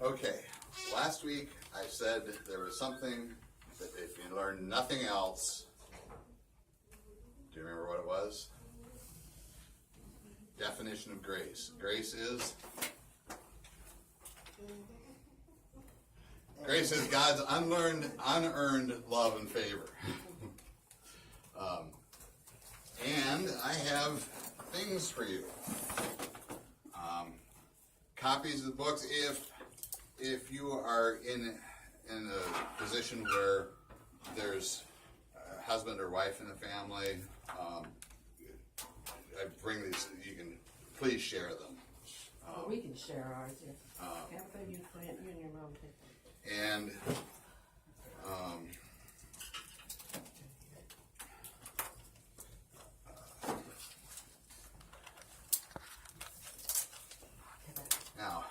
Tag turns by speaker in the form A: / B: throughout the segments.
A: Okay, last week I said there was something that if you learn nothing else, do you remember what it was? Definition of grace. Grace is God's unearned love and favor. And I have things for you. Copies of the books. If you are in a position where there's a husband or wife in the family, I bring these. You can please share them.
B: We can share ours. Yeah. You and your mom take them.
A: And now,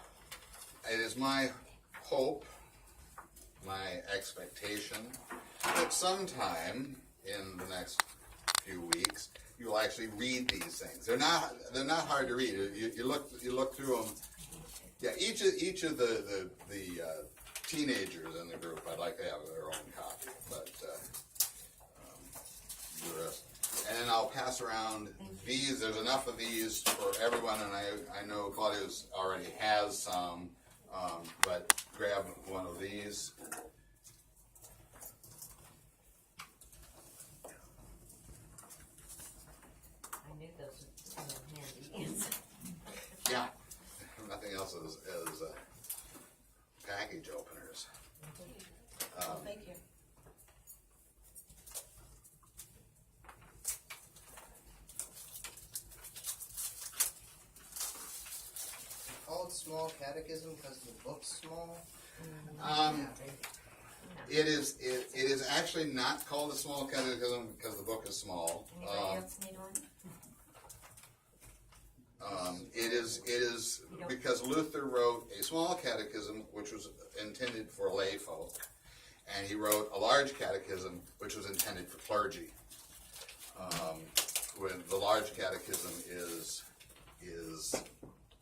A: it is my hope, my expectation, that sometime in the next few weeks you will actually read these things. They're not hard to read. You look through them. Yeah, each of the teenagers in the group, I'd like to have their own copy, but the rest. And then I'll pass around these. There's enough of these for everyone, and I know Claudia's already has some, but grab one of these.
B: I knew those would come in handy.
A: Yeah, nothing else as package openers.
B: Thank you.
C: Called small catechism because the book's small.
A: It is actually not called a small catechism because the book is small.
B: Anybody else need one?
A: It is because Luther wrote a small catechism which was intended for lay folk, and he wrote a large catechism which was intended for clergy. When the large catechism is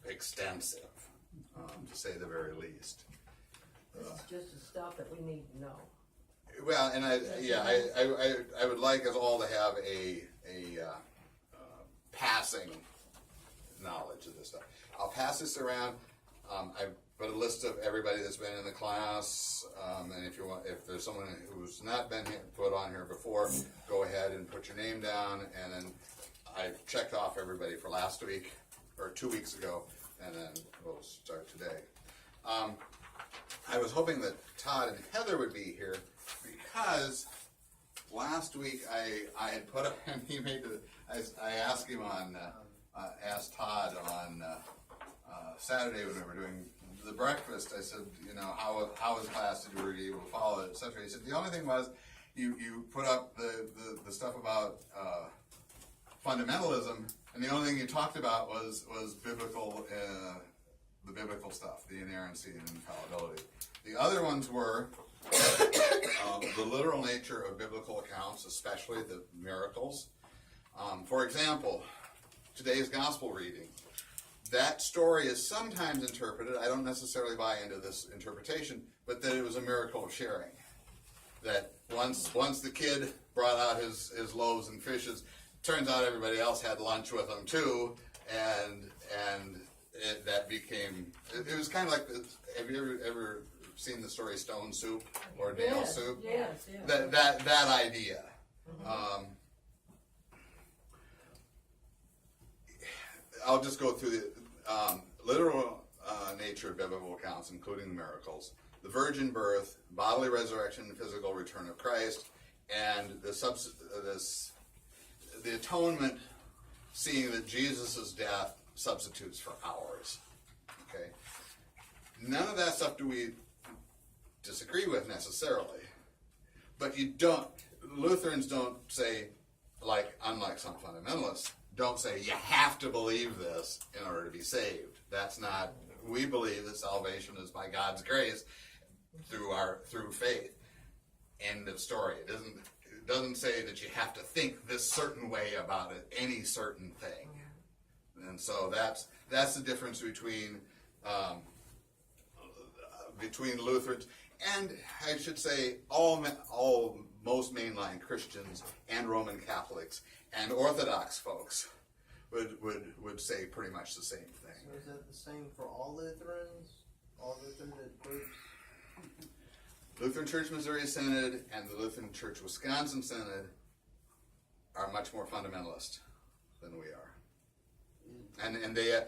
A: extensive, to say the very least.
B: This is just the stuff that we need to know.
A: Well, and I would like us all to have a passing knowledge of this stuff. I'll pass this around. I put a list of everybody that's been in the class, and if there's someone who's not been put on here before, go ahead and put your name down. And then I checked off everybody for last week or 2 weeks ago, and then we'll start today. I was hoping that Todd and Heather would be here because last week I had put up and I asked him asked Todd on Saturday when we were doing the breakfast. I said, how was class? Did you were able to follow it, etc. He said the only thing was you put up the stuff about fundamentalism, and the only thing you talked about was biblical. The biblical stuff, the inerrancy and infallibility. The other ones were the literal nature of biblical accounts, especially the miracles. For example, today's gospel reading. That story is sometimes interpreted, I don't necessarily buy into this interpretation, but that it was a miracle of sharing. That once the kid brought out his loaves and fishes, turns out everybody else had lunch with him too, and that became, it was kind of like, have you ever seen the story Stone Soup or Nail Soup?
B: Yes.
A: That idea. I'll just go through the literal nature of biblical accounts, including miracles, the virgin birth, bodily resurrection, and physical return of Christ, and the atonement, seeing that Jesus' death substitutes for ours. Okay, none of that stuff do we disagree with necessarily, but Lutherans don't say, unlike some fundamentalists, don't say you have to believe this in order to be saved. That's not. We believe that salvation is by God's grace through faith. End of story. It doesn't say that you have to think this certain way about it, any certain thing. And so that's the difference between between Lutherans and, I should say, most mainline Christians and Roman Catholics and Orthodox folks would say pretty much the same thing.
C: So is that the same for all Lutherans? All Lutheran groups?
A: Lutheran Church Missouri Synod and the Lutheran Church Wisconsin Synod are much more fundamentalist than we are. And they,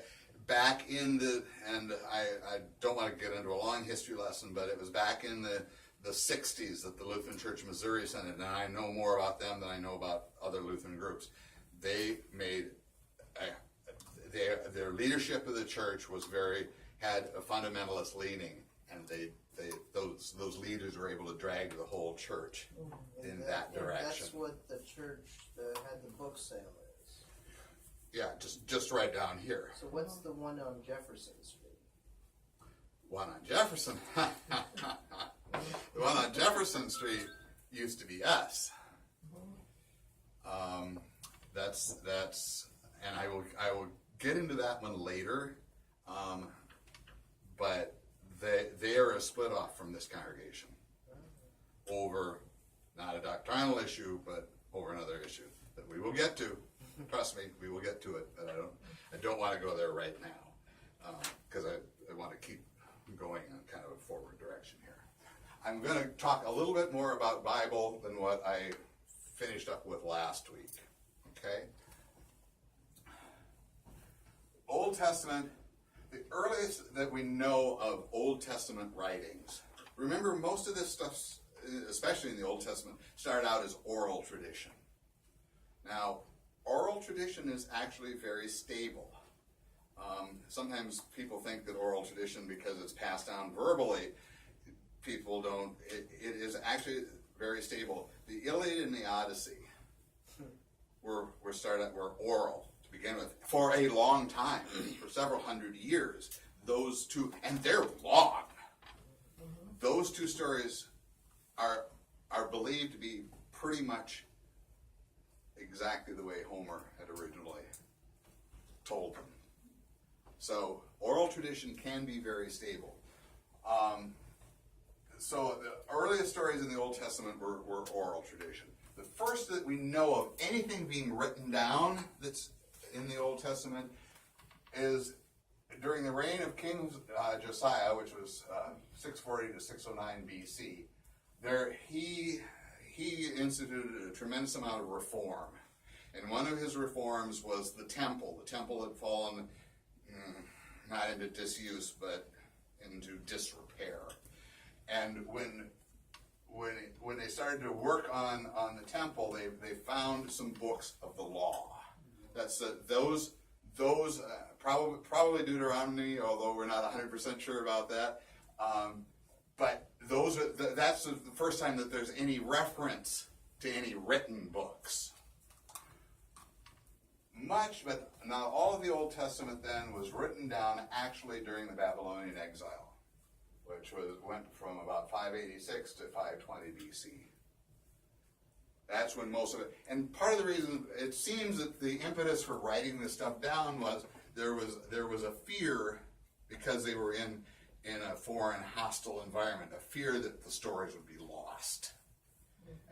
A: back in the, and I don't want to get into a long history lesson, but it was back in the 60s that the Lutheran Church Missouri Synod, and I know more about them than I know about other Lutheran groups, they made, their leadership of the church had a fundamentalist leaning, and those leaders were able to drag the whole church in that direction.
C: That's what the church that had the book sale is.
A: Yeah, just right down here.
C: So what's the one on Jefferson Street?
A: One on Jefferson. The one on Jefferson Street used to be us. That's, and I will get into that one later. But they are a split off from this congregation over not a doctrinal issue, but over another issue that we will get to. Trust me, we will get to it. But I don't want to go there right now because I want to keep going in kind of a forward direction here. I'm going to talk a little bit more about Bible than what I finished up with last week. Okay? Old Testament, the earliest that we know of Old Testament writings. Remember, most of this stuff, especially in the Old Testament, started out as oral tradition. Now, oral tradition is actually very stable. Sometimes people think that oral tradition, because it's passed down verbally, people don't. It is actually very stable. The Iliad and the Odyssey were oral to begin with for a long time, for several hundred years. Those two, and they're long. Those two stories are believed to be pretty much exactly the way Homer had originally told them. So oral tradition can be very stable. So the earliest stories in the Old Testament were oral tradition. The first that we know of anything being written down that's in the Old Testament is during the reign of King Josiah, which was 640 to 609 BC. There he instituted a tremendous amount of reform. And one of his reforms was the temple. The temple had fallen not into disuse, but into disrepair. And when they started to work on the temple, they found some books of the law. That's those probably Deuteronomy, although we're not 100% sure about that. But that's the first time that there's any reference to any written books. But not all of the Old Testament then was written down actually during the Babylonian exile, which went from about 586 to 520 BC. That's when most of it, and part of the reason it seems that the impetus for writing this stuff down was there was a fear, because they were in a foreign hostile environment, a fear that the stories would be lost.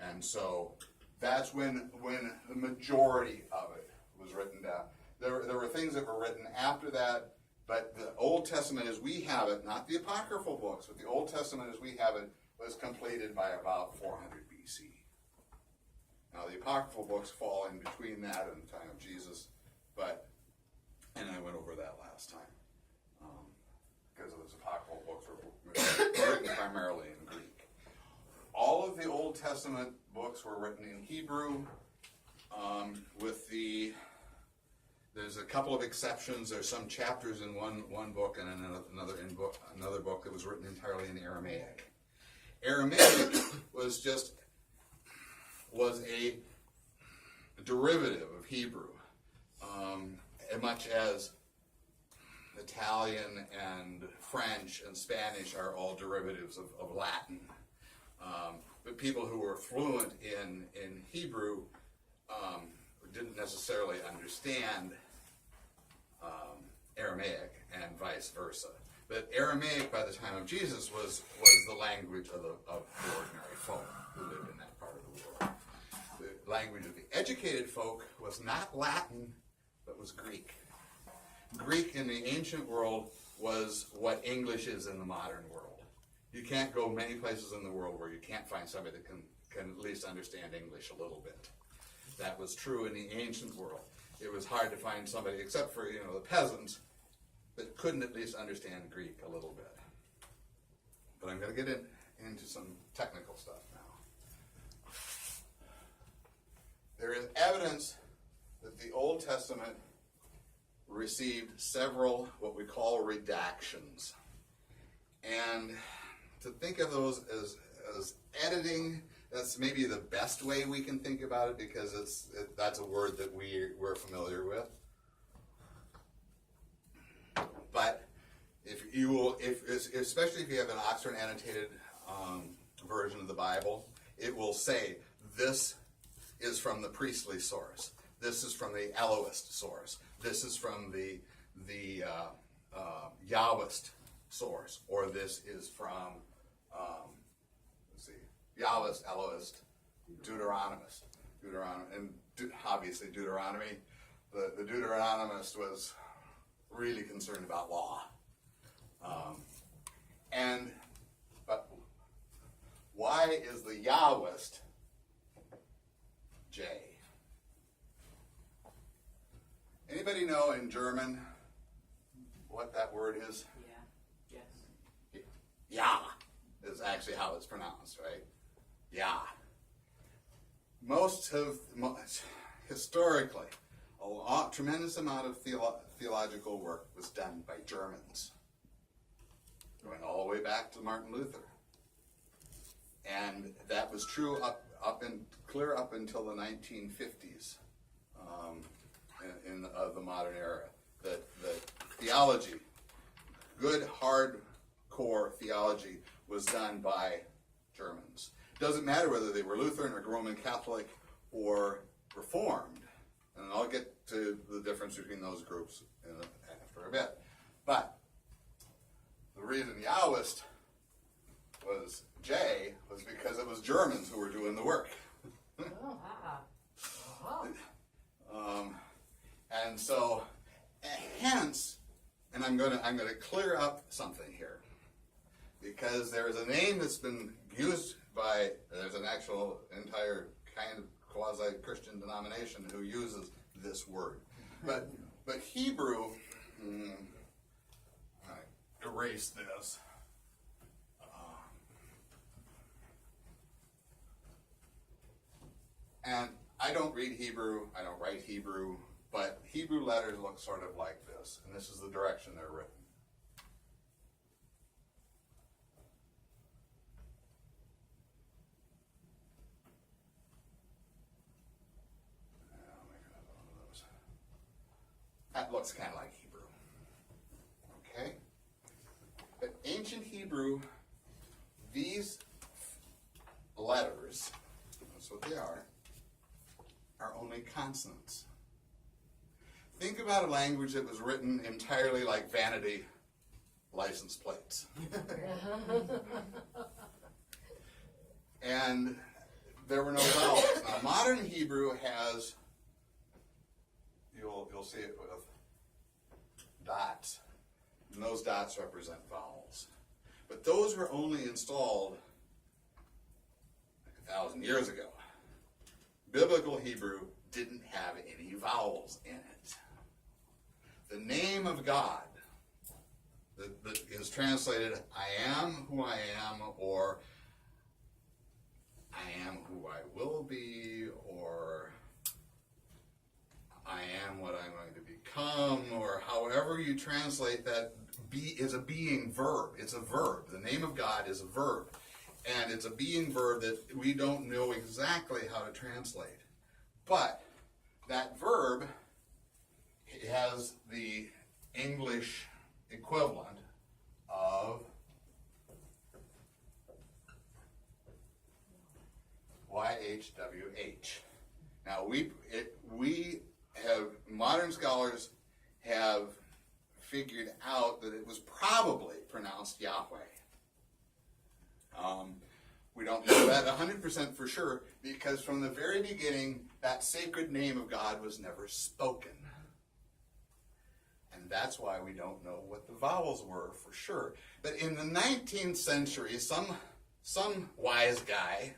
A: And so that's when the majority of it was written down. There were things that were written after that, but the Old Testament as we have it, not the apocryphal books, but the Old Testament as we have it, was completed by about 400 BC. Now the apocryphal books fall in between that and the time of Jesus, and I went over that last time, because those apocryphal books were written primarily in Greek. All of the Old Testament books were written in Hebrew, there's a couple of exceptions. There's some chapters in one book and another book that was written entirely in Aramaic. Aramaic was a derivative of Hebrew, much as Italian and French and Spanish are all derivatives of Latin. But people who were fluent in Hebrew didn't necessarily understand Aramaic, and vice versa. But Aramaic, by the time of Jesus, was the language of the ordinary folk who lived in that part of the world. The language of the educated folk was not Latin, but was Greek. Greek in the ancient world was what English is in the modern world. You can't go many places in the world where you can't find somebody that can at least understand English a little bit. That was true in the ancient world. It was hard to find somebody, except for the peasants, that couldn't at least understand Greek a little bit. But I'm going to get into some technical stuff now. There is evidence that the Old Testament received several what we call redactions. And to think of those as editing, that's maybe the best way we can think about it, because that's a word that we're familiar with. But especially if you have an Oxford annotated version of the Bible, it will say this is from the priestly source. This is from the Elohist source. This is from the Yahwist source, or this is from Yahwist, Elohist, Deuteronomist. And obviously Deuteronomy. The Deuteronomist was really concerned about law. But why is the Yahwist J? Anybody know in German what that word is?
B: Yeah. Yes.
A: Ja is actually how it's pronounced, right? Ja. Historically, tremendous amount of theological work was done by Germans, going all the way back to Martin Luther. And that was true clear up until the 1950s of the modern era. That theology, good hardcore theology, was done by Germans. Doesn't matter whether they were Lutheran or Roman Catholic or Reformed, and I'll get to the difference between those groups after a bit. But the reason Yahwist was J was because it was Germans who were doing the work. And so, hence, and I'm going to clear up something here, because there is a name that's been used by, there's an actual entire kind of quasi-Christian denomination who uses this word. But Hebrew, I erase this. And I don't read Hebrew, I don't write Hebrew, but Hebrew letters look sort of like this, and this is the direction they're written. That looks kind of like Hebrew. Okay? But ancient Hebrew, these letters, that's what they are only consonants. Think about a language that was written entirely like vanity license plates. And there were no vowels. Now, modern Hebrew has, you'll see it with dots, and those dots represent vowels. But those were only installed like 1,000 years ago. Biblical Hebrew didn't have any vowels in it. The name of God that is translated, I am who I am, or I am who I will be, or I am what I'm going to become, or however you translate that, is a being verb. It's a verb. The name of God is a verb. And it's a being verb that we don't know exactly how to translate. But that verb has the English equivalent of YHWH. Now modern scholars have figured out that it was probably pronounced Yahweh. We don't know that 100% for sure, because from the very beginning, that sacred name of God was never spoken. And that's why we don't know what the vowels were for sure. But in the 19th century, some wise guy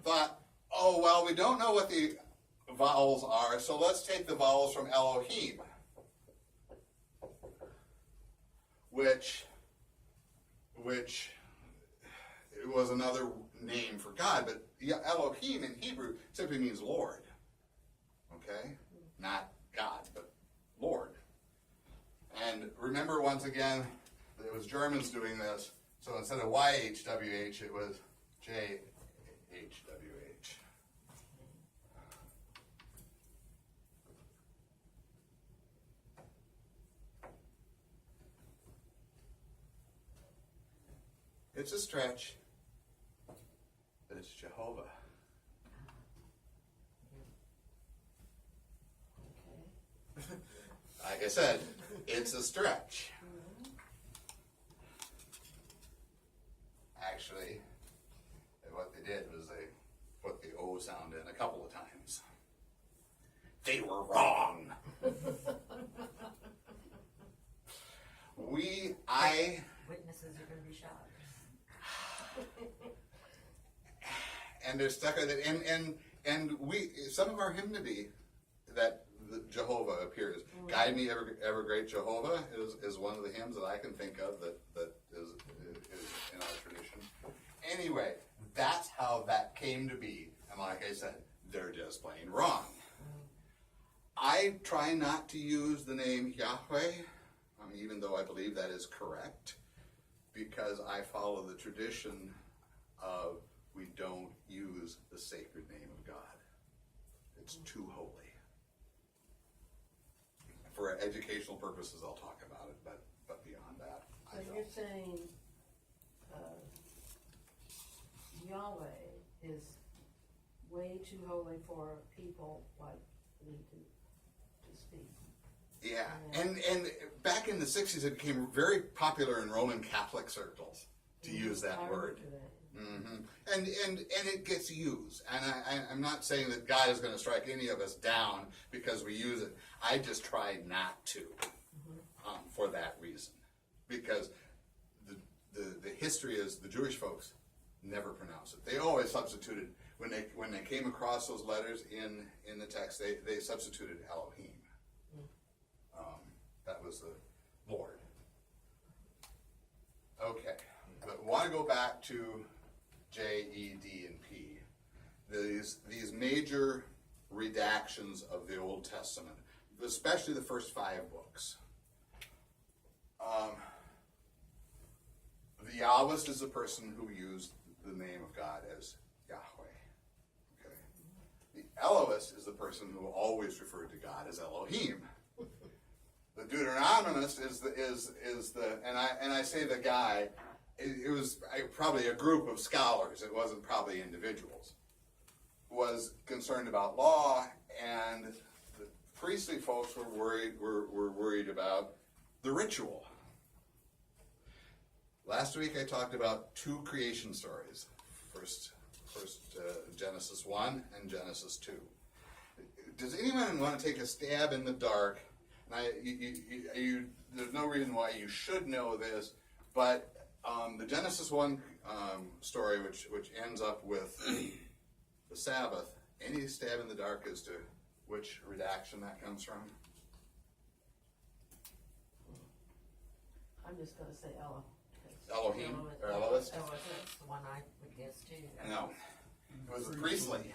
A: thought, oh, well, we don't know what the vowels are, so let's take the vowels from Elohim, which it was another name for God, but Elohim in Hebrew simply means Lord. Okay? Not God, but Lord. And remember, once again, it was Germans doing this, so instead of YHWH, it was JHWH. It's a stretch, but it's Jehovah.
B: Okay.
A: Like I said, it's a stretch. Actually, what they did was they put the O sound in a couple of times. They were wrong.
D: Witnesses are going to be shot.
A: And they're stuck with it, and we, some of our hymnody that Jehovah appears. Guide me, ever great Jehovah is one of the hymns that I can think of that is in our tradition. Anyway, that's how that came to be, and like I said, they're just plain wrong. I try not to use the name Yahweh, even though I believe that is correct, because I follow the tradition of we don't use the sacred name of God. It's too holy. For educational purposes, I'll talk about it, but beyond that,
B: So you're saying Yahweh is way too holy for people like me to speak.
A: yeah. And back in the 60s, it became very popular in Roman Catholic circles to use that
B: I
A: word.
B: remember that.
A: And it gets used, and I'm not saying that God is going to strike any of us down because we use it. I just try not to, for that reason, because the history is the Jewish folks never pronounce it. They always substituted when they came across those letters in the text. They substituted Elohim. That was the Lord. Okay, but I want to go back to J, E, D, and P. These major redactions of the Old Testament, especially the first 5 books. The Yahwist is the person who used the name of God as Yahweh. Okay. The Elohist is the person who always referred to God as Elohim. The Deuteronomist is the and I say the guy. It was probably a group of scholars. It wasn't probably individuals. Was concerned about law, and the priestly folks were worried about the ritual. Last week I talked about 2 creation stories. First Genesis 1 and Genesis 2. Does anyone want to take a stab in the dark? And there's no reason why you should know this, but the Genesis 1 story, which ends up with the Sabbath, any stab in the dark as to which redaction that comes from?
B: I'm just going to say Ella.
A: Elohim or Elohist?
D: That's the one I would guess too.
A: No, it was the priestly,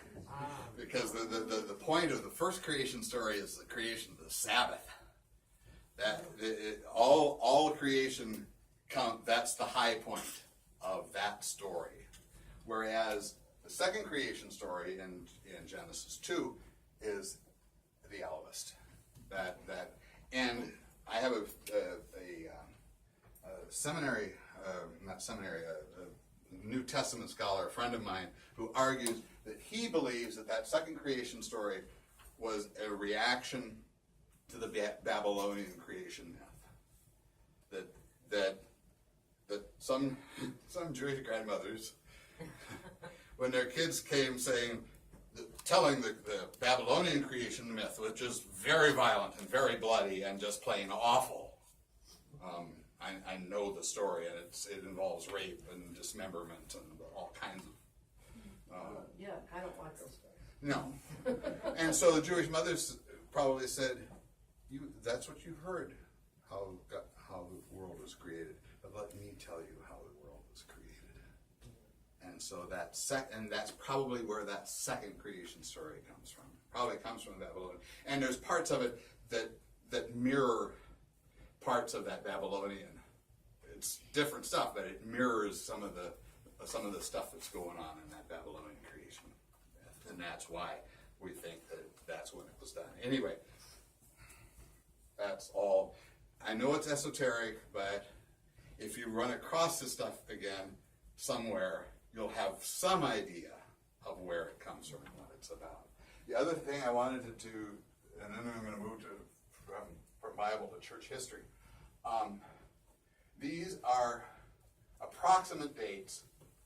A: because the point of the first creation story is the creation of the Sabbath. That all creation that's the high point of that story. Whereas the second creation story in Genesis 2 is the Elohist. And I have a seminary, a New Testament scholar, a friend of mine, who argues that he believes that second creation story was a reaction to the Babylonian creation myth. that some Jewish grandmothers, when their kids came telling the Babylonian creation myth, which is very violent and very bloody and just plain awful. I know the story, and it involves rape and dismemberment and all kinds of.
B: Yeah, I don't watch those stories.
A: No. And so the Jewish mothers probably said, that's what you heard, how the world was created. But let me tell you how the world was created. And so that's probably where that second creation story comes from. Probably comes from Babylon. And there's parts of it that mirror parts of that Babylonian. It's different stuff, but it mirrors some of the stuff that's going on in that Babylonian creation. And that's why we think that's when it was done. Anyway, that's all. I know it's esoteric, but if you run across this stuff again somewhere, you'll have some idea of where it comes from and what it's about. The other thing I wanted to do, and then I'm going to move from Bible to church history. These are approximate dates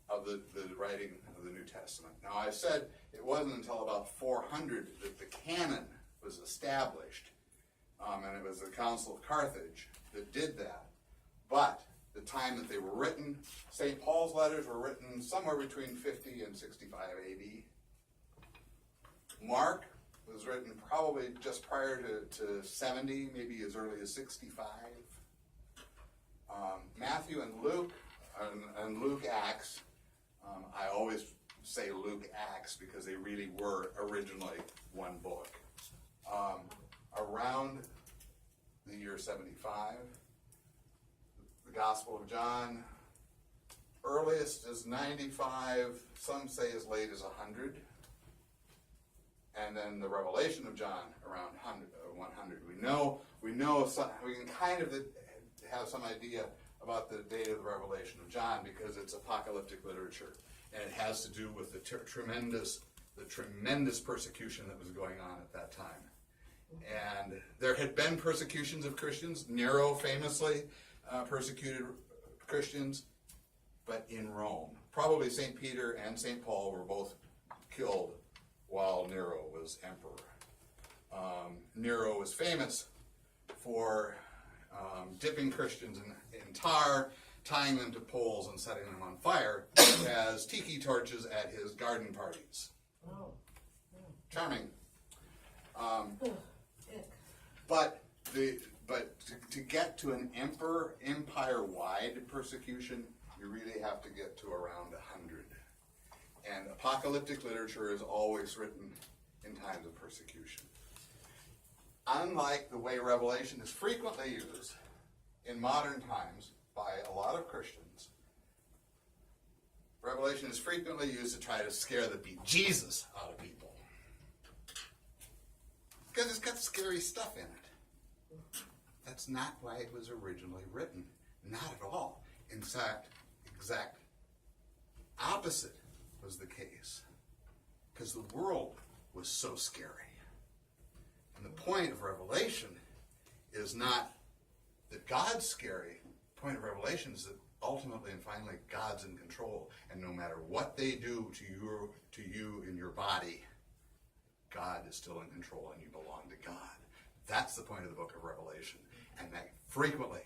A: of the writing of the New Testament. Now, I said it wasn't until about 400 that the canon was established, and it was the Council of Carthage that did that. But the time that they were written, St. Paul's letters were written somewhere between 50 and 65 AD. Mark was written probably just prior to 70, maybe as early as 65. Matthew and Luke, and Luke Acts, I always say Luke Acts because they really were originally one book. Around the year 75, the Gospel of John, earliest is 95, some say as late as 100. And then the Revelation of John around 100. We can kind of have some idea about the date of the Revelation of John because it's apocalyptic literature, and it has to do with the tremendous persecution that was going on at that time. And there had been persecutions of Christians. Nero famously persecuted Christians, but in Rome. Probably St. Peter and St. Paul were both killed while Nero was emperor. Nero was famous for dipping Christians in tar, tying them to poles and setting them on fire as tiki torches at his garden parties.
B: Oh.
A: Charming. But to get to an empire-wide persecution, you really have to get to around 100. And apocalyptic literature is always written in times of persecution. Unlike the way Revelation is frequently used in modern times by a lot of Christians, Revelation is frequently used to try to scare the bejesus out of people. Because it's got scary stuff in it. That's not why it was originally written. Not at all. In fact, exact opposite was the case. Because the world was so scary. And the point of Revelation is not that God's scary. The point of Revelation is that ultimately and finally God's in control. And no matter what they do to you in your body, God is still in control and you belong to God. That's the point of the book of Revelation. And that frequently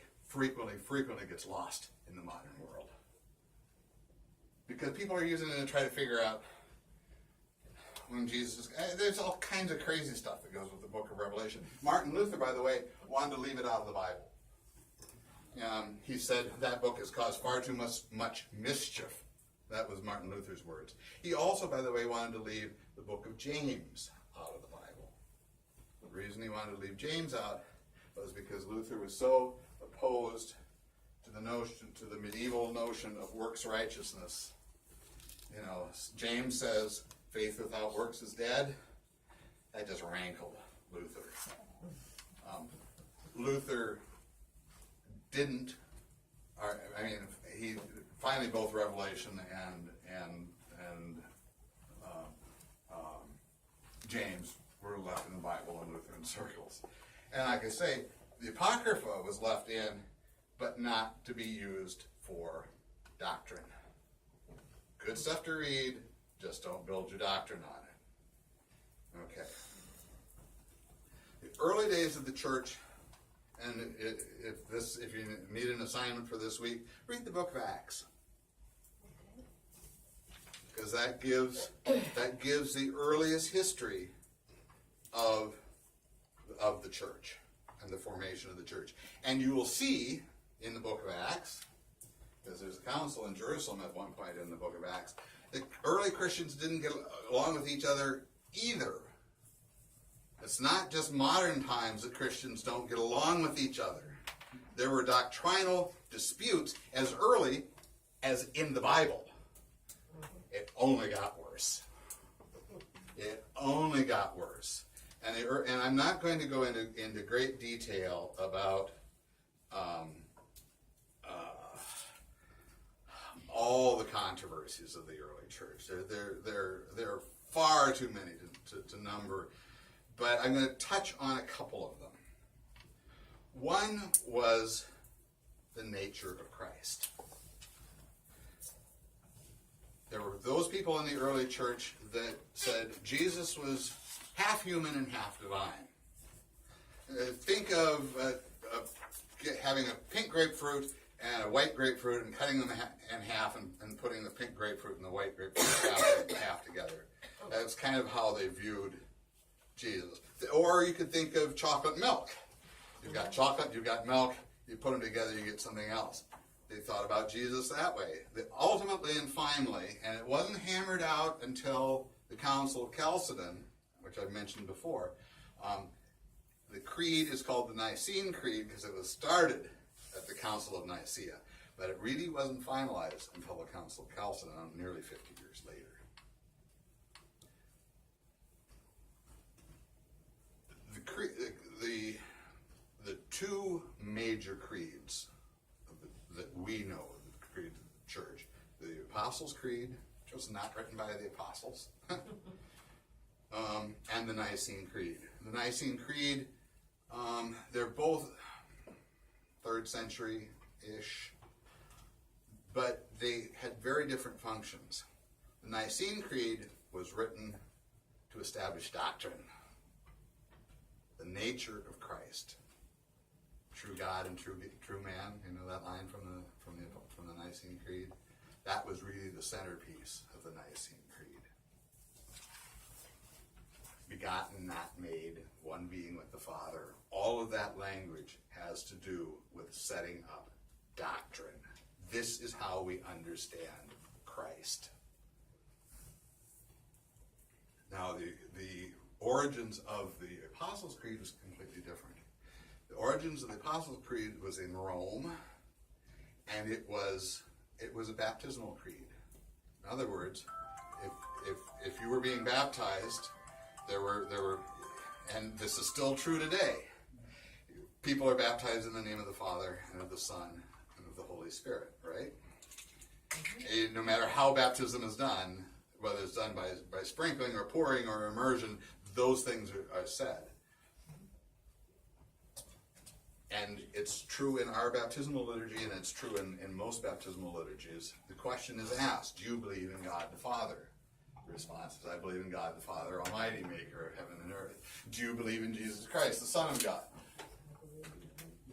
A: gets lost in the modern world. Because people are using it to try to figure out when Jesus... There's all kinds of crazy stuff that goes with the book of Revelation. Martin Luther, by the way, wanted to leave it out of the Bible. He said that book has caused far too much mischief. That was Martin Luther's words. He also, by the way, wanted to leave the book of James out of the Bible. The reason he wanted to leave James out was because Luther was so opposed to the medieval notion of works righteousness. You know, James says faith without works is dead. That just rankled Luther. Luther didn't. He finally both Revelation and James were left in the Bible in Lutheran circles. And like I say, the Apocrypha was left in but not to be used for doctrine. Good stuff to read, just don't build your doctrine on it. Okay. The early days of the church, and if you need an assignment for this week, read the book of Acts. Because that gives the earliest history of the church and the formation of the church. And you will see in the book of Acts, because there's a council in Jerusalem at one point in the book of Acts, the early Christians didn't get along with each other either. It's not just modern times that Christians don't get along with each other. There were doctrinal disputes as early as in the Bible. It only got worse. It only got worse. And I'm not going to go into great detail about all the controversies of the early church. There are far too many to number, but I'm going to touch on a couple of them. One was the nature of Christ. There were those people in the early church that said Jesus was half human and half divine. Think of having a pink grapefruit and a white grapefruit and cutting them in half and putting the pink grapefruit and the white grapefruit half together. That's kind of how they viewed Jesus. Or you could think of chocolate milk. You've got chocolate, you've got milk, you put them together, you get something else. They thought about Jesus that way. Ultimately and finally, and it wasn't hammered out until the Council of Chalcedon, which I've mentioned before. The creed is called the Nicene Creed because it was started at the Council of Nicaea, but it really wasn't finalized until the Council of Chalcedon nearly 50 years later. The two major creeds that we know of the creed of the church, the Apostles' Creed, which was not written by the apostles, and the Nicene Creed. The Nicene Creed, they're both 3rd century-ish, but they had very different functions. The Nicene Creed was written to establish doctrine, the nature of Christ, true God and true man. You know that line from the Nicene Creed. That was really the centerpiece of the Nicene Creed. Begotten, not made, one being with the Father. All of that language has to do with setting up doctrine. This is how we understand Christ. Now, the origins of the Apostles' Creed was completely different. The origins of the Apostles' Creed was in Rome, and it was a baptismal creed. In other words, if you were being baptized, there were, and this is still true today, people are baptized in the name of the Father and of the Son and of the Holy Spirit, right? Mm-hmm. No matter how baptism is done, whether it's done by sprinkling or pouring or immersion, those things are said. And it's true in our baptismal liturgy, and it's true in most baptismal liturgies. The question is asked, do you believe in God the Father? The response is, I believe in God the Father, Almighty, maker of heaven and earth. Do you believe in Jesus Christ, the Son of God?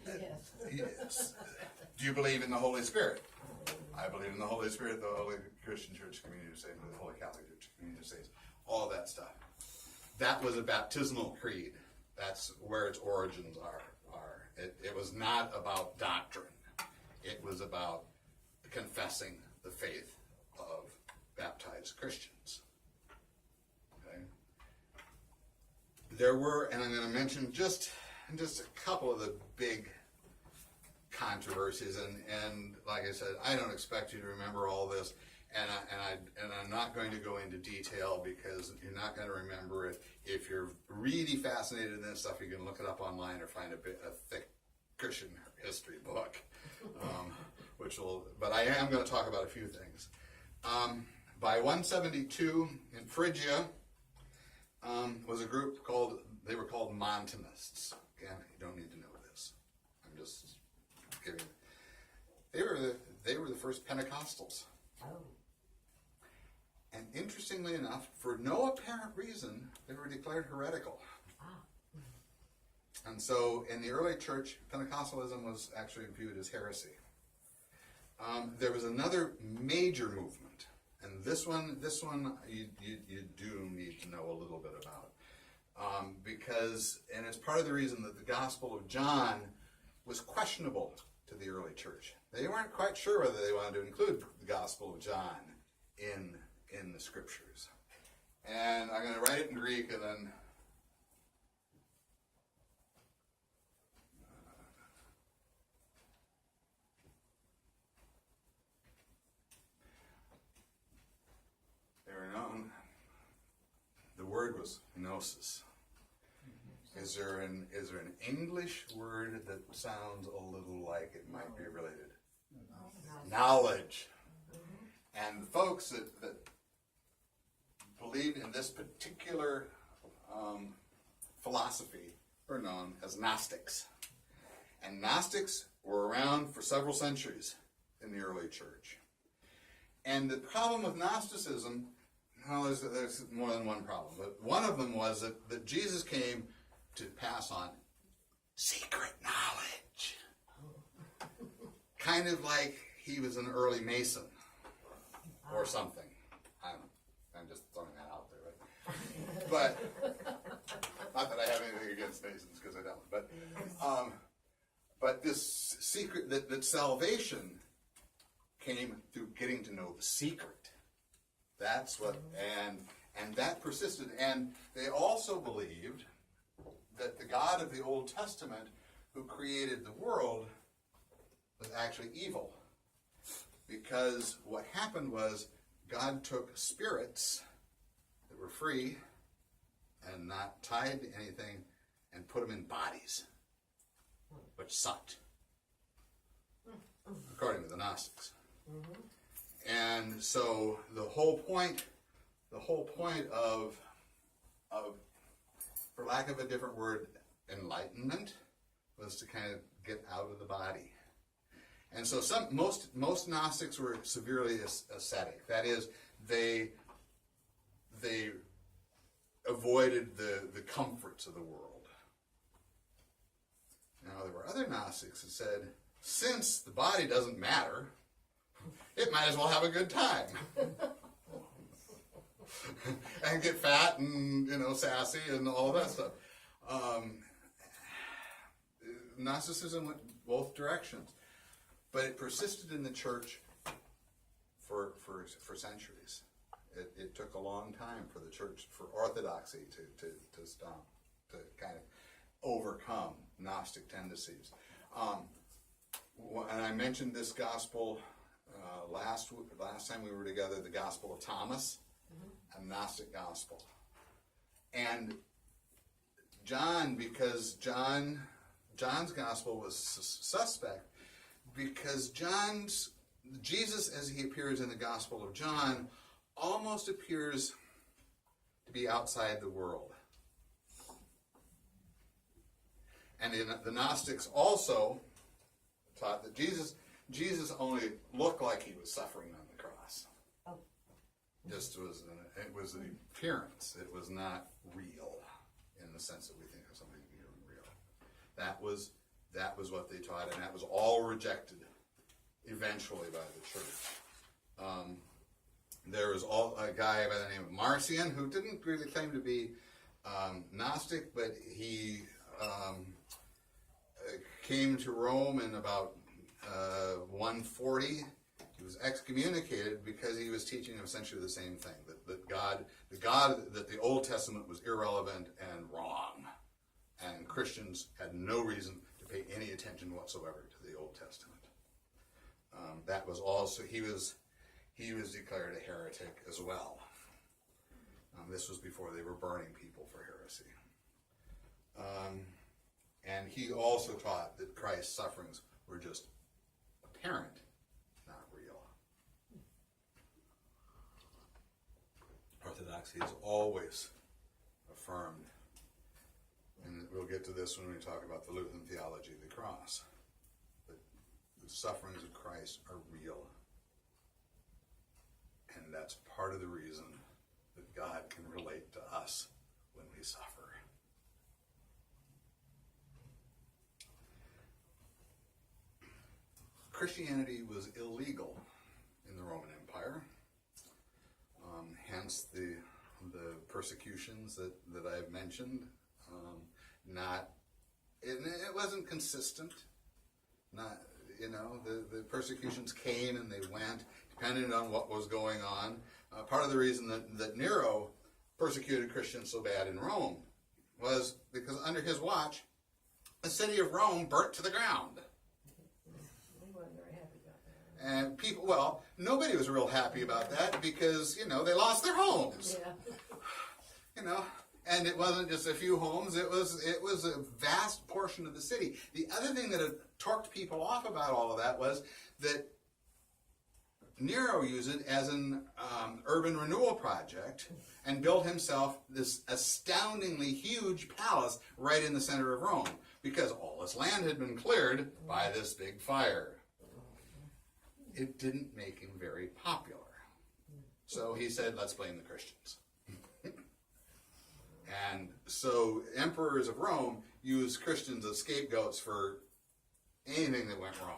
B: Yes.
A: Yes. Do you believe in the Holy Spirit? I believe in the Holy Spirit, the Holy Christian Church Community of Saints, the Holy Catholic Church Community of Saints, all that stuff. That was a baptismal creed. That's where its origins are. It was not about doctrine. It was about confessing the faith of baptized Christians. Okay? There were, and I'm going to mention just a couple of the big controversies, and like I said, I don't expect you to remember all this, and I'm not going to go into detail because you're not going to remember it. If you're really fascinated in this stuff, you can look it up online or find a thick Christian history book, but I am going to talk about a few things. By 172 in Phrygia was a group they were called Montanists. Again, you don't need to know this. I'm just giving. first Pentecostals.
D: Oh.
A: And interestingly enough, for no apparent reason, they were declared heretical.
D: Ah.
A: And so in the early church, Pentecostalism was actually viewed as heresy. There was another major movement, and this one you do need to know a little bit about. Because it's part of the reason that the Gospel of John was questionable to the early church. They weren't quite sure whether they wanted to include the Gospel of John in the scriptures. And I'm going to write it in Greek and then they were known. The word was gnosis. Is there an English word that sounds a little like it might be related? Knowledge. And the folks that believed in this particular philosophy were known as Gnostics. And Gnostics were around for several centuries in the early church. And the problem with Gnosticism, well, there's more than one problem, but one of them was that Jesus came to pass on secret knowledge. Kind of like he was an early Mason or something. I don't know. I'm just throwing that out there. But not that I have anything against Masons, because I don't. But this secret, that salvation came through getting to know the secret. That's what, and that persisted. And they also believed that the God of the Old Testament, who created the world, was actually evil. Because what happened was God took spirits that were free and not tied to anything and put them in bodies, which sucked, according to the Gnostics. And so the whole point of, for lack of a different word, enlightenment, was to kind of get out of the body. And so most Gnostics were severely ascetic. That is, they avoided the comforts of the world. Now, there were other Gnostics that said, since the body doesn't matter, it might as well have a good time. And get fat and, sassy and all of that stuff. Gnosticism went both directions. But it persisted in the church for centuries. It took a long time for the church, for orthodoxy to stop, to kind of overcome Gnostic tendencies. And I mentioned this gospel last time we were together, the Gospel of Thomas, a Gnostic gospel. And John, because John's gospel was suspect, because Jesus, as he appears in the Gospel of John, almost appears to be outside the world. And the Gnostics also taught that Jesus only looked like he was suffering on the cross.
D: Oh.
A: It was an appearance. It was not real in the sense that we think of something being real. That was what they taught, and that was all rejected eventually by the church. There was a guy by the name of Marcion who didn't really claim to be Gnostic, but he came to Rome in about 140. He was excommunicated because he was teaching essentially the same thing, that the Old Testament was irrelevant and wrong, and Christians had no reason to pay any attention whatsoever to the Old Testament. That was also, he was declared a heretic as well. This was before they were burning people for heresy. And he also taught that Christ's sufferings were just apparent, not real. Orthodoxy has always affirmed, and we'll get to this when we talk about the Lutheran theology of the cross, that the sufferings of Christ are real And that's part of the reason that God can relate to us when we suffer. Christianity was illegal in the Roman Empire, hence the persecutions that I've mentioned. It wasn't consistent. The persecutions came and they went, depending on what was going on. Part of the reason that Nero persecuted Christians so bad in Rome was because under his watch, the city of Rome burnt to the ground.
B: We weren't very happy about that.
A: And nobody was real happy about that because, they lost their homes.
B: Yeah.
A: And it wasn't just a few homes, it was a vast portion of the city. The other thing that had torqued people off about all of that was that Nero used it as an urban renewal project and built himself this astoundingly huge palace right in the center of Rome because all this land had been cleared by this big fire. It didn't make him very popular. So he said, let's blame the Christians. And so emperors of Rome used Christians as scapegoats for anything that went wrong.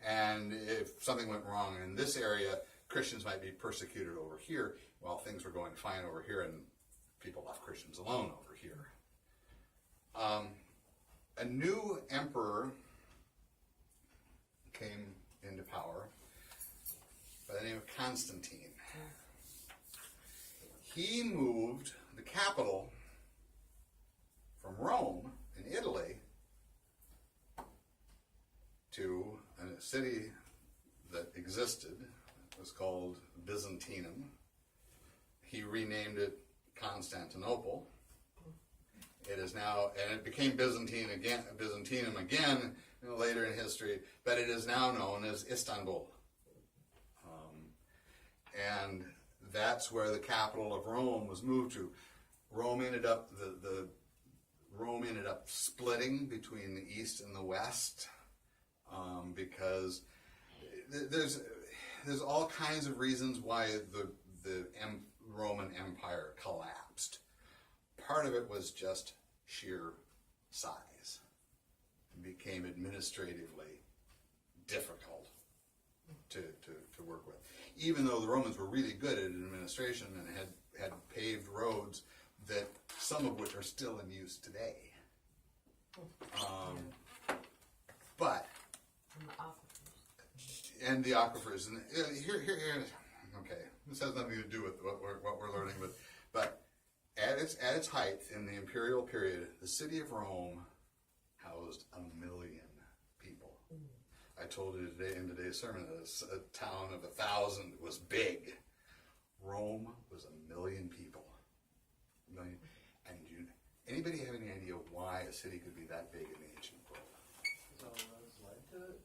A: And if something went wrong in this area, Christians might be persecuted over here while things were going fine over here and people left Christians alone over here. A new emperor came into power by the name of Constantine. He moved the capital from Rome in Italy to a city that existed. It was called Byzantium. He renamed it Constantinople. It is now, and it became Byzantium again later in history, but it is now known as Istanbul. And that's where the capital of Rome was moved to. Rome ended up splitting between the east and the west because there's all kinds of reasons why the Roman Empire collapsed. Part of it was just sheer size. It became administratively difficult to work with. Even though the Romans were really good at administration and had paved roads that some of which are still in use today. But and the aquifers and here okay, this has nothing to do with what we're learning, but at its height in the imperial period, the city of Rome housed 1 million people. I told you today in today's sermon that a town of 1,000 was big. Rome was 1 million people. 1 million. And anybody have any idea why a city could be that big in the ancient world?
E: So roads led to it.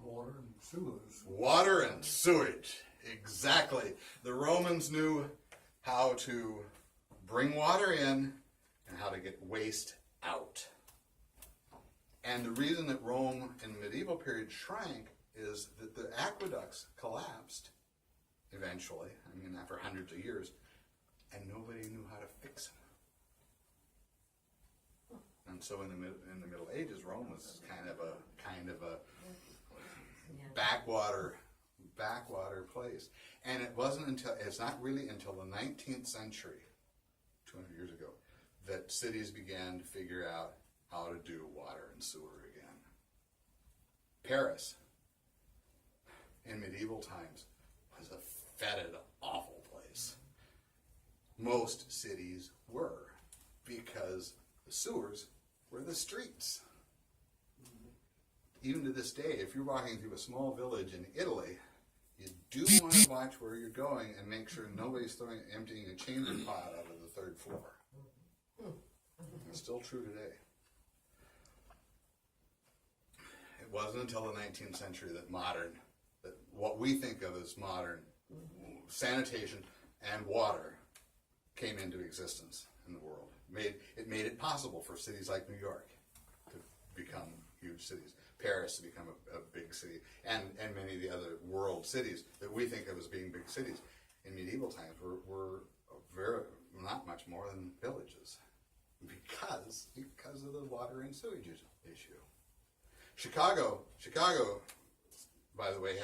E: Water and sewers.
A: Water and sewage. Exactly. The Romans knew how to bring water in and how to get waste out. And the reason that Rome in the medieval period shrank is that the aqueducts collapsed eventually, after hundreds of years, and nobody knew how to fix them. And so in the Middle Ages, Rome was kind of a backwater place. And it's not really until the 19th century, 200 years ago, that cities began to figure out how to do water and sewer again. Paris, in medieval times, was a fetid, awful place. Most cities were, because the sewers were the streets. Even to this day, if you're walking through a small village in Italy, you do want to watch where you're going and make sure nobody's emptying a chamber pot out of the 3rd floor. It's still true today. It wasn't until the 19th century that what we think of as modern sanitation and water came into existence in the world. It made it possible for cities like New York to become huge cities. Paris to become a big city, and many of the other world cities that we think of as being big cities in medieval times were very not much more than villages, because of the water and sewage issue. Chicago, by the way,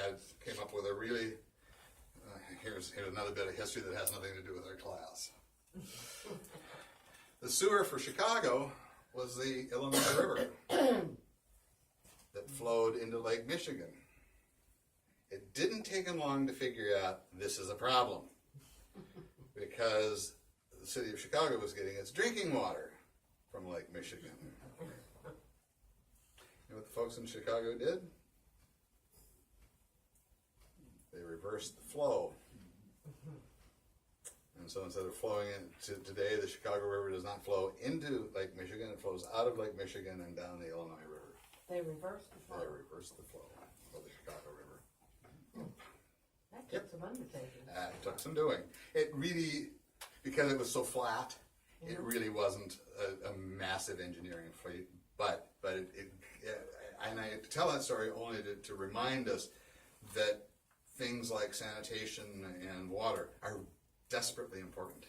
A: came up with a really here's another bit of history that has nothing to do with our class. The sewer for Chicago was the Illinois River that flowed into Lake Michigan. It didn't take them long to figure out this is a problem, because the city of Chicago was getting its drinking water from Lake Michigan. You know what the folks in Chicago did? They reversed the flow. And so instead of flowing into today, the Chicago River does not flow into Lake Michigan. It flows out of Lake Michigan and down the Illinois River.
B: They reversed the flow.
A: They reversed the flow of the Chicago River.
B: That took some undertaking.
A: It took some doing. It really, because it was so flat, it really wasn't a massive engineering feat. But and I tell that story only to remind us that things like sanitation and water are desperately important,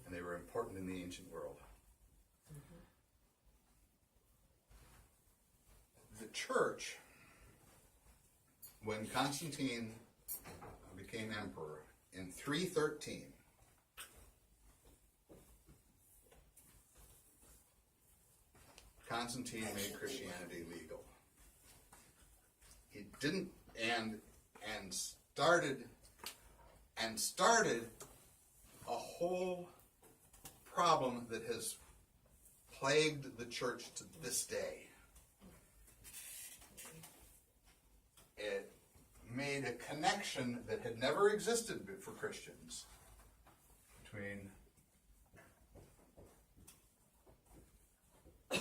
A: and they were important in the ancient world. The church, when Constantine became emperor in 313, Constantine made Christianity legal. He didn't and started a whole problem that has plagued the church to this day. It made a connection that had never existed for Christians between the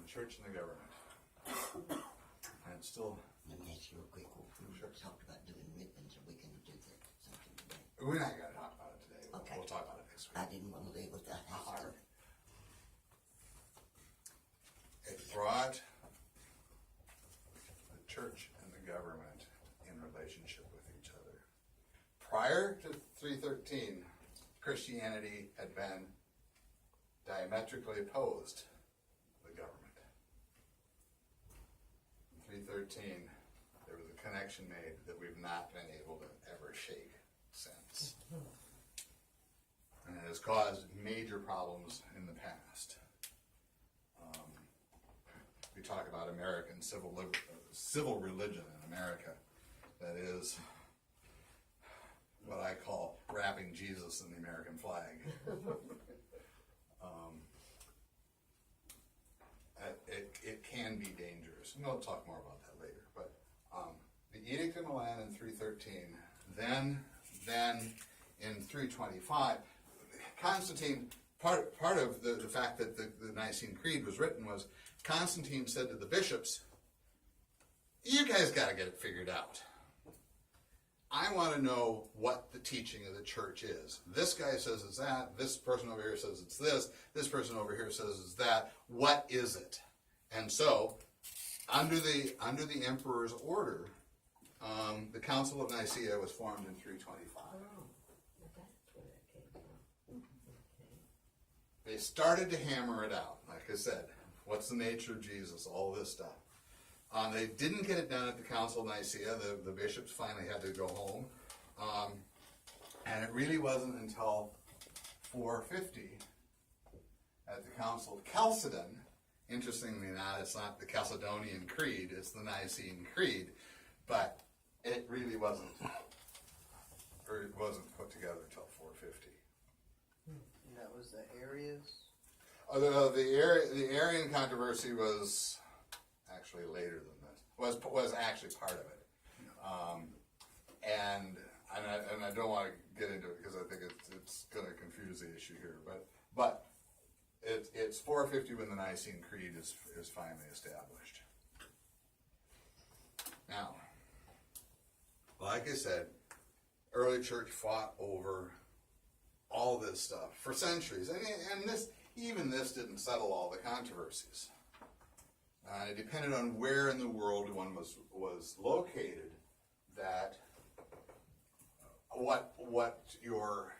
A: church and the government. And it's still...
F: Let me ask you a quick one. We talked about doing ribbons. Are we going to do that something today?
A: We're not going to talk about it today.
F: Okay.
A: We'll talk about it next week.
F: I didn't want to leave without asking.
A: It brought the church and the government in relationship with each other. Prior to 313, Christianity had been diametrically opposed to the government. In 313, there was a connection made that we've not been able to ever shake since. And it has caused major problems in the past. We talk about American civil religion in America. That is what I call wrapping Jesus in the American flag. It can be dangerous. And we'll talk more about that later. But the Edict of Milan in 313, then in 325, Constantine, part of the fact that the Nicene Creed was written was Constantine said to the bishops, you guys got to get it figured out. I want to know what the teaching of the church is. This guy says it's that. This person over here says it's this. This person over here says it's that. What is it? And so, under the emperor's order, the Council of Nicaea was formed in 325.
B: Oh, that's where that came from. Okay.
A: They started to hammer it out. Like I said, what's the nature of Jesus? All this stuff. They didn't get it done at the Council of Nicaea. The bishops finally had to go home. And it really wasn't until 450 at the Council of Chalcedon. Interestingly enough, it's not the Chalcedonian Creed, it's the Nicene Creed. But it really wasn't put together until 450.
C: And that was the Arians.
A: The Arian controversy was actually later than this. Was actually part of it, and I don't want to get into it because I think it's going to confuse the issue here. But it's 450 when the Nicene Creed is finally established. Now, like I said, early church fought over all this stuff for centuries, and even this didn't settle all the controversies. It depended on where in the world one was located, that what your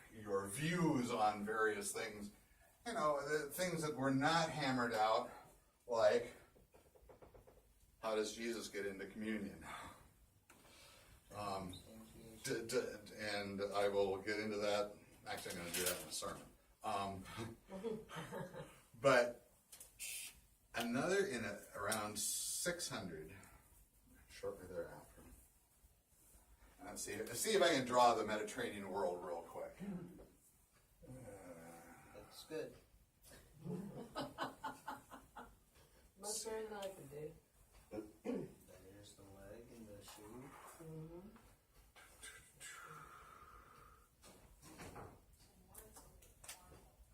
A: views on various things, the things that were not hammered out, like how does Jesus get into communion? And I will get into that. Actually, I'm going to do that in a sermon. But another around 600, shortly thereafter. Let's see if I can draw the Mediterranean world real quick.
C: That's good.
B: Much better than I could do.
C: There's the leg and the shoe.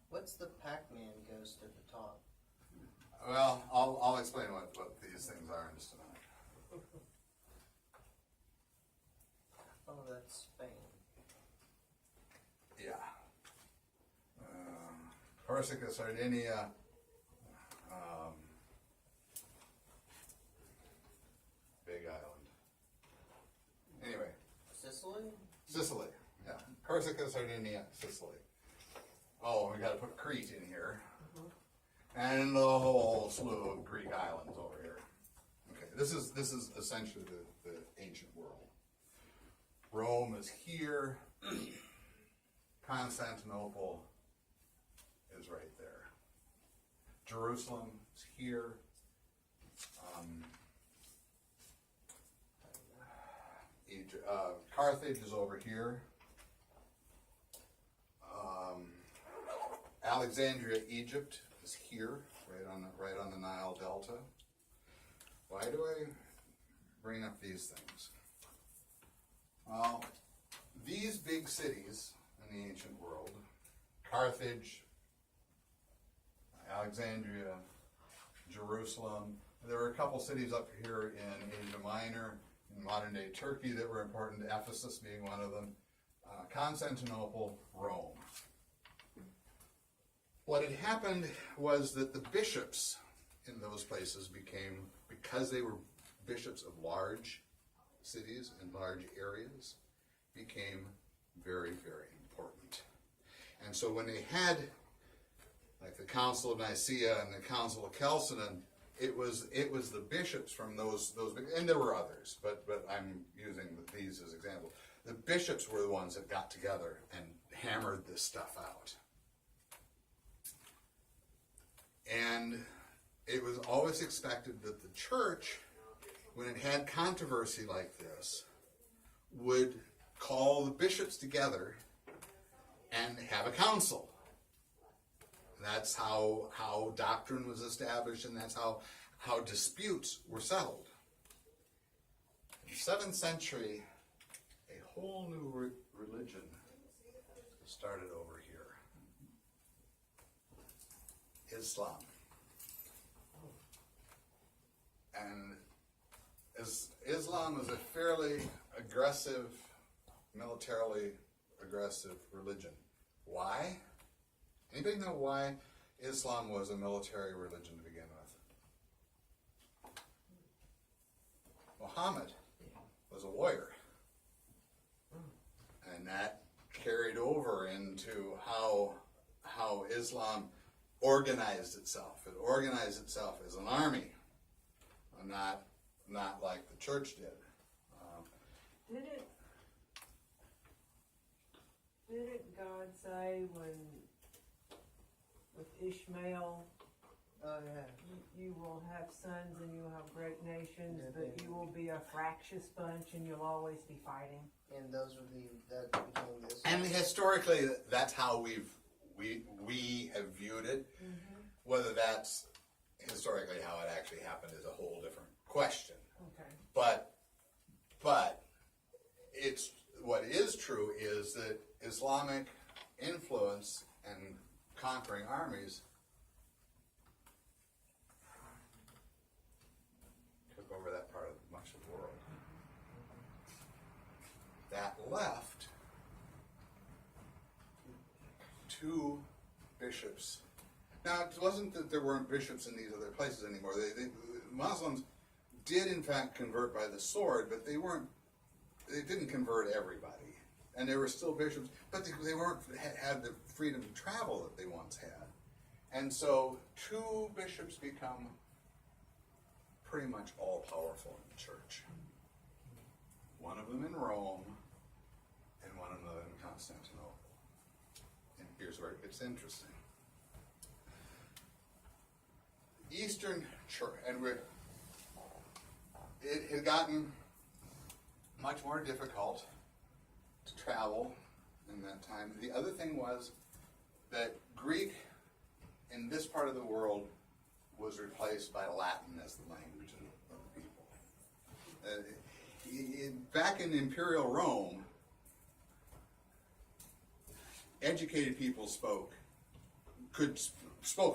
C: What's the Pac-Man ghost at the top?
A: Well, I'll explain what these things are in just a minute.
C: Oh, that's Spain.
A: Yeah. Corsica, Sardinia, Big Island. Anyway, Sicily, yeah. Corsica, Sardinia, Sicily. Oh, we got to put Crete in here. And the whole slew of Greek islands over here. Okay, this is essentially the ancient world. Rome is here. Constantinople is right there. Jerusalem is here. Carthage is over here. Alexandria, Egypt is here, right on the Nile Delta. Why do I bring up these things? Well, these big cities in the ancient world, Carthage, Alexandria, Jerusalem, there were a couple cities up here in Asia Minor, in modern-day Turkey that were important, Ephesus being one of them, Constantinople, Rome. What had happened was that the bishops in those places became, because they were bishops of large cities and large areas, became very, very important. And so when they had, like the Council of Nicaea and the Council of Chalcedon, it was the bishops from those, and there were others, but I'm using these as examples. The bishops were the ones that got together and hammered this stuff out. And it was always expected that the church, when it had controversy like this, would call the bishops together and have a council. That's how doctrine was established, and that's how disputes were settled. In the 7th century, a whole new religion started over here. Islam. And Islam is a fairly aggressive, militarily aggressive religion. Why? Anybody know why Islam was a military religion to begin with? Muhammad was a warrior. And that carried over into how Islam organized itself. It organized itself as an army, not like the church did.
B: Didn't God say with Ishmael,
C: Oh, yeah.
B: you will have sons and you will have great nations, but you will be a fractious bunch and you'll always be fighting?
C: And those were that became this.
A: And historically, that's how we have viewed it.
B: Mm-hmm.
A: Whether that's historically how it actually happened is a whole different question.
B: Okay.
A: But it's what is true is that Islamic influence and conquering armies took over that part of much of the world. That left two bishops. Now, it wasn't that there weren't bishops in these other places anymore. Muslims did in fact convert by the sword, but they didn't convert everybody. And there were still bishops, but they weren't had the freedom to travel that they once had. And so 2 bishops become pretty much all powerful in the church. One of them in Rome, and one of them in Constantinople. And here's where it gets interesting. Eastern Church, and it had gotten much more difficult to travel in that time. The other thing was that Greek in this part of the world was replaced by Latin as the language of the people. Back in Imperial Rome, educated people spoke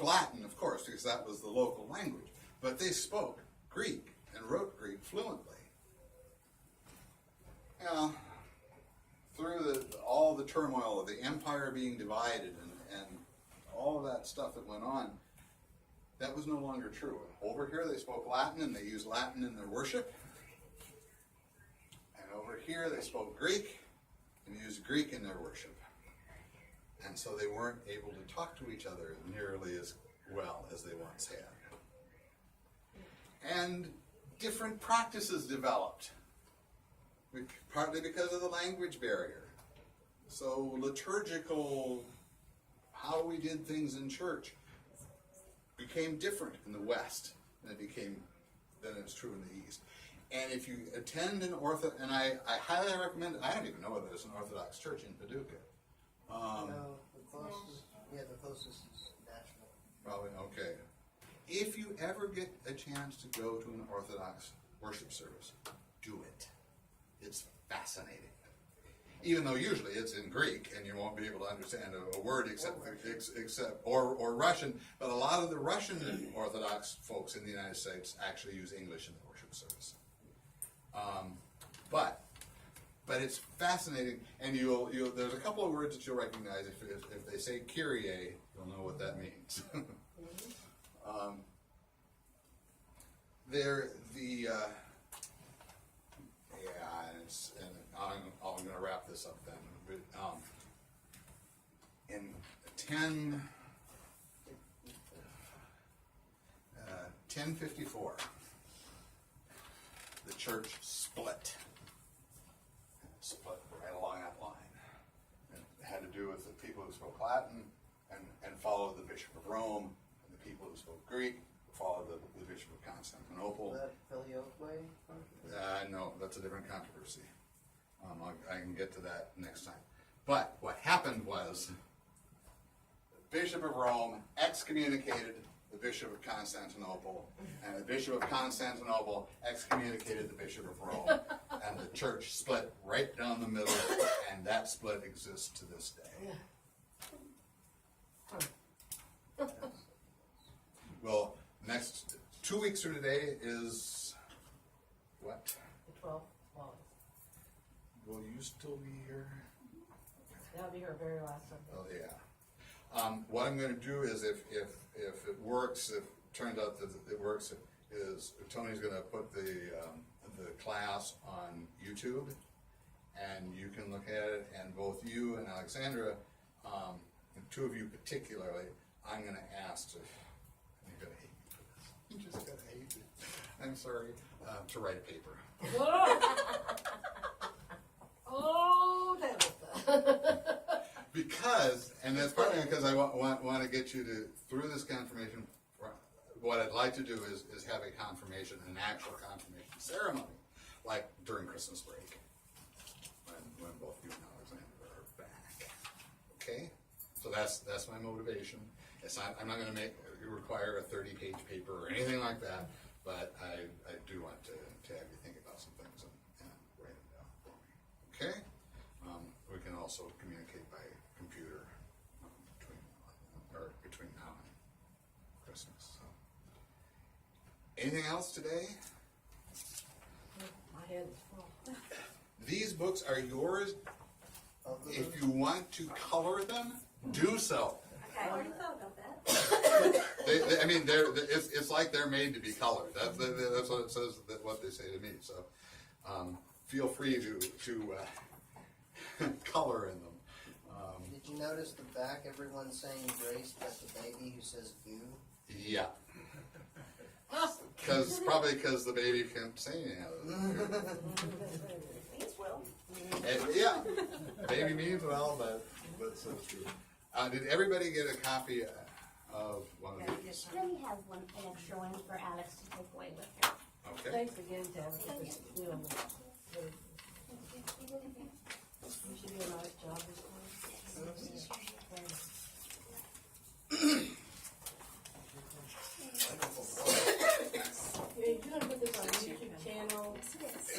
A: Latin, of course, because that was the local language, but they spoke Greek and wrote Greek fluently. Through all the turmoil of the empire being divided and all of that stuff that went on, that was no longer true. Over here they spoke Latin and they used Latin in their worship. And over here they spoke Greek and used Greek in their worship. And so they weren't able to talk to each other nearly as well as they once had. And different practices developed, partly because of the language barrier. So liturgical, how we did things in church, became different in the West than it's true in the East. And if you attend an and I highly recommend it. I don't even know whether there's an Orthodox church in Paducah.
C: No, the closest is Nashville.
A: Probably, okay. If you ever get a chance to go to an Orthodox worship service, do it. It's fascinating. Even though usually it's in Greek and you won't be able to understand a word except or Russian, but a lot of the Russian Orthodox folks in the United States actually use English in the worship service. But it's fascinating, and there's a couple of words that you'll recognize. If they say Kyrie, you'll know what that means. I'm going to wrap this up then. But, in 1054, the church split right along that line. It had to do with the people who spoke Latin and followed the Bishop of Rome, and the people who spoke Greek followed the Bishop of Constantinople.
C: Is that Filioque?
A: No, that's a different controversy. I can get to that next time. But what happened was the Bishop of Rome excommunicated the Bishop of Constantinople, and the Bishop of Constantinople excommunicated the Bishop of Rome, and the church split right down the middle, and that split exists to this day. Well, next 2 weeks from today is what?
D: The 12th laws.
A: Will you still be here?
D: That'll be her very last Sunday.
A: Oh, yeah. What I'm going to do is, if it works, if it turns out that it works, is Tony's going to put the class on YouTube, and you can look at it. And both you and Alexandra, and 2 of you particularly, I'm going to ask to. You're going to hate me for this. You're just going to hate me. I'm sorry. To write a paper.
D: Oh, Tabitha.
A: Because, and that's partly because I want to get you to, through this confirmation, what I'd like to do is have a confirmation, an actual confirmation ceremony, like during Christmas break, when both you and Alexandra are back. Okay? So that's my motivation. I'm not going to require a 30-page paper or anything like that, but I do want to have you think about some things and write them down for me. Okay? We can also communicate by computer between now and Christmas. So. Anything else today?
D: My head is full.
A: These books are yours. If you want to color them, do so.
G: Okay, I already thought about that.
A: I mean, it's like they're made to be colored. That's what it says. What they say to me. So, feel free to color in them.
C: Did you notice the back? Everyone's saying grace, but the baby who says goo.
A: Yeah. Probably because the baby can't say anything.
D: Means well.
A: Yeah, baby means well, but so true. Did everybody get a copy of one of these?
G: Let me have one, an extra one for Alex to take away with her.
A: Okay.
D: Thanks again, Tabitha, for this film. You should do a nice job this Yeah, you're gonna put this on YouTube channel.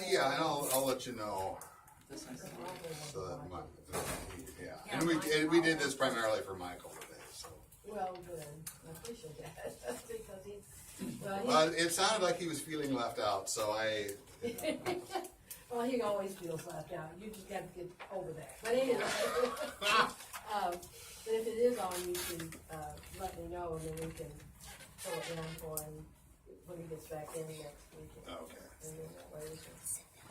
A: Yeah, and I'll let you know. So that yeah, and we did this primarily for Michael today. So.
D: Well, good. I appreciate that. Because he,
A: Well, it sounded like he was feeling left out, so I.
D: well, he always feels left out. You just got to get over that. But anyway, but if it is on YouTube, let me know, and then we can pull it down for him when he gets back in next week.
A: Okay.
D: And then that way we can,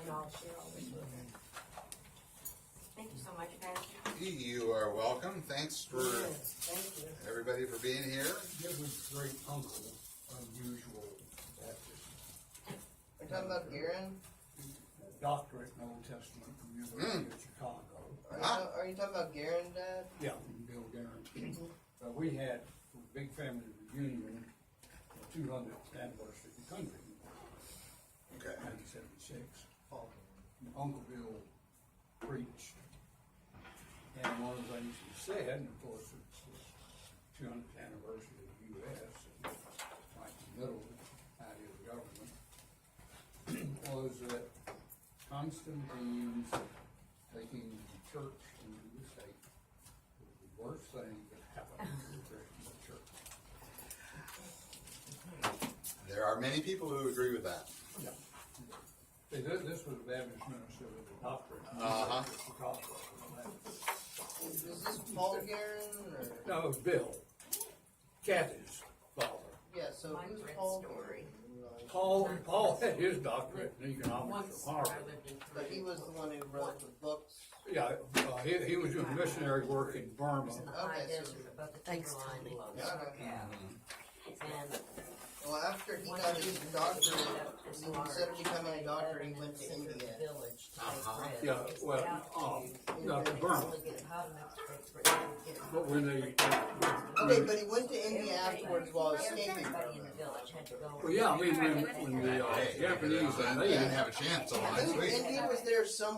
D: and I'll share all this with him.
G: Thank you so much, guys.
A: You are welcome. Thanks for
D: Yes, thank you.
A: everybody for being here.
E: Give his great uncle unusual baptism.
C: Are you talking about Garen?
E: Doctorate in Old Testament from University of Chicago.
C: Are you talking about Garen, Dad?
E: Yeah, Bill Guaranteed. But we had a big family reunion, the 200th anniversary of the country,
A: Okay.
E: 1976. Uncle Bill preached. And one of the things he said, and of course it's the 200th anniversary of the U.S., and right in the middle of the idea of the government, was that Constantine's taking the church into the state was the worst thing that happened to the Christian church.
A: There are many people who agree with that.
E: Yeah. See, this was a Baptist minister with a doctorate in
A: Uh-huh.
E: Chicago.
C: Is this Paul Garen or?
E: No, it was Bill, Kathy's father.
C: Yeah. So who's Paul Garen?
E: Paul had his doctorate in economics from Harvard.
C: But he was the one who wrote the books.
E: Yeah, he was doing missionary work in Burma.
C: Okay. So,
G: Thanks, Tony.
C: and well, after he got his doctorate, instead of becoming a doctor, he went to India.
E: Yeah, well, not to Burma. But when they,
C: Okay, but he went to India afterwards while escaping.
E: well, yeah, I mean, when the Japanese
A: They didn't
E: invaded,
A: have a chance. So
C: I think India was there somewhere.